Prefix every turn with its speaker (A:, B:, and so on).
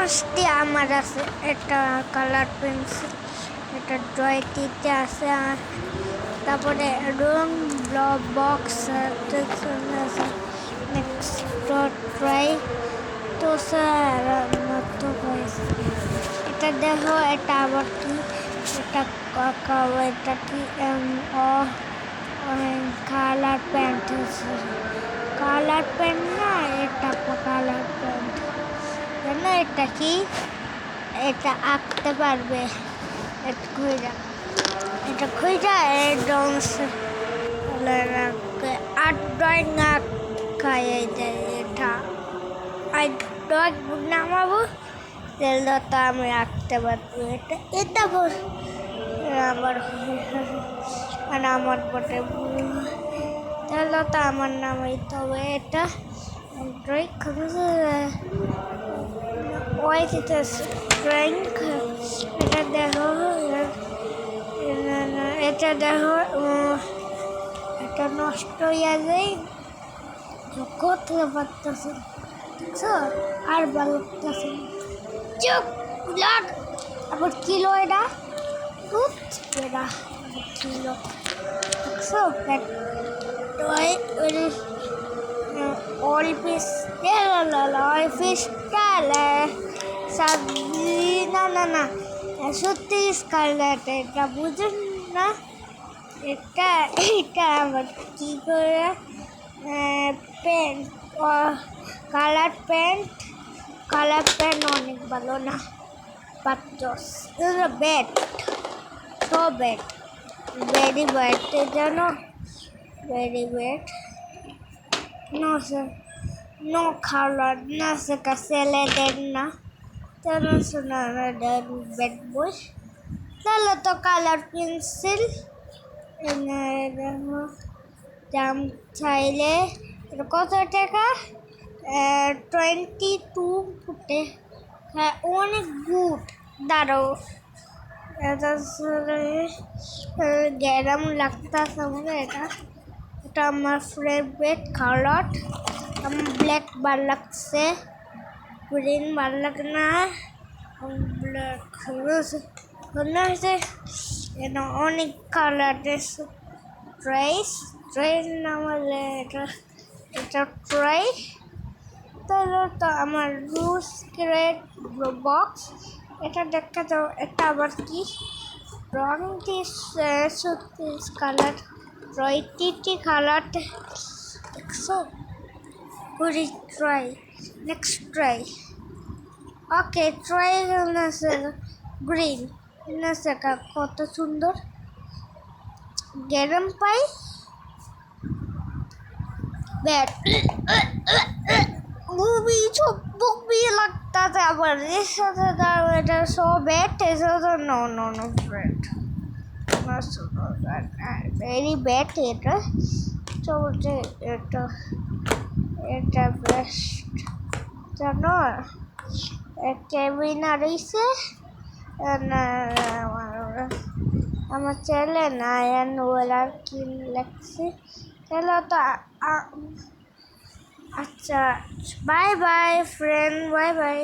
A: পাঁচটি আমার আছে। একটা কালার পেন্সিল, এটা ড্রয়টিতে আছে, আর তারপরে রুম বক্স আছে। নেক্সট ট্রাই তো স্যার তো এটা দেখো, এটা আবার কি, এটা এটা কি কালার প্যান্ট আছে। কালার প্যান্ট না, এটা কালার প্যান্ট জানো এটা কি? এটা আঁকতে পারবে। এটা খুঁজা ডন্স আর্ট ড্রয়িং আঁকায় এটা ড্রয়িং নামাবো, তাহলে তো আমি আঁকতে পারবো। এটা আবার আর আমার পটে তাহলে তো আমার নামাইতে হবে। এটা ড্রয়িং ড্রয়িং এটা দেখো, এটা দেখো, এটা নষ্ট হয়ে যায়, করতে পারতেছে, দেখছো? আর ভালো লাগতেছে, চুপ লাগ। আবার কিলো এটা এটা কিলো, দেখছো? না সত্যি স্কারলেট, এটা বুঝুন না। এটা এটা আবার কি করে প্যান্ট, কালার প্যান্ট অনেক ভালো না, পাত্রস ব্যাট, তো ব্যাট ভেরি ব্যাড, জানো? Very bad. No sé, no color, no sé qué se le den, pero es una bad boy. Dale to color pencil, দাম চাইলে কত টাকা? 22 ফুটে। হ্যাঁ, অনেক গুড। দাঁড়াও, গ্যারাম লাগতেছে আমাকে। এটা আমার ফেভারিট কালার। আমার ব্ল্যাক ভালো লাগছে, গ্রিন ভালো লাগে না, ব্ল্যাক হচ্ছে। এটা অনেক কালার ট্রাই নামালে এটা ট্রাই। তাহলে তো আমার রুস ক্রেট বক্স, এটা দেখা যাও। এটা আবার কি রং দিস কালার, রয়টি কালার, দেখছো? করি try, next try. Okay try green, কত সুন্দর গরম পাই। ব্যাট মুভি মুভি লাগতাছে আবার এর সাথে, এটা সব ব্যাট, এর সাথে no no no bat, very bad. এটা চলছে, এটা বেস্ট, জানো? কেবিন আর রইছে আমার ছেলে নায়ান ওলার কি লাগছে। তাহলে তো আচ্ছা, bye bye friend, bye bye.